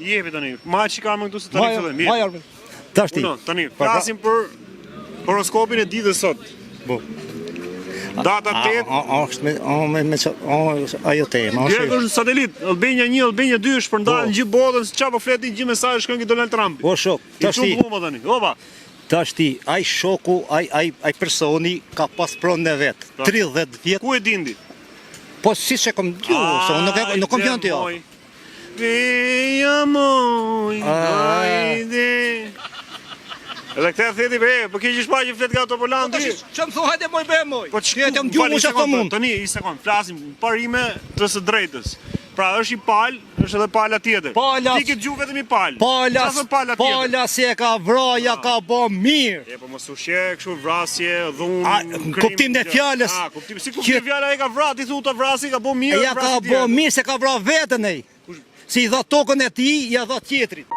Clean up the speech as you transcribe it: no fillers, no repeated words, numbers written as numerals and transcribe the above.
Jepi tani. Ma që ka më këtu se tani fillojmë. Tash ti. Tani, flasim për horoskopin e ditës sot. Po. Data 8. Ajo tema. Direkt është satelit, Albania 1, Albania 2 shpërndahen në gjithë botën, çfarë po fletin gjithë mesazhe shkojnë Donald Trump. Po shok, tash ti. Tani. Opa. Tash ti, ai shoku, ai personi ka pas pronën e vet. 30 vjet. Ku e dindi? Po si se kom dju, nuk kom vjen ti. Veja moj, hajde. Edhe këta theti po ke që shpa që flet nga Topolan ti. Që më thua hajde moj be moj. Po që të më gjumë që të mund. Tani, i sekund, flasim parime të së drejtës. Pra është i palë, është edhe pala tjetër. Ti ke gjumë vetëm i palë. Pala si e ka vraja ka bo mirë. Po mos u shje kështu vrasje, dhunë, kuptim dhe fjallës. Si kuptim dhe fjallë e ka vra, ti thu të vrasi ka bo mirë. Ja ka bo mirë se ka vra vetën e. Si i dha tokën e ti, ja dha tjetrit.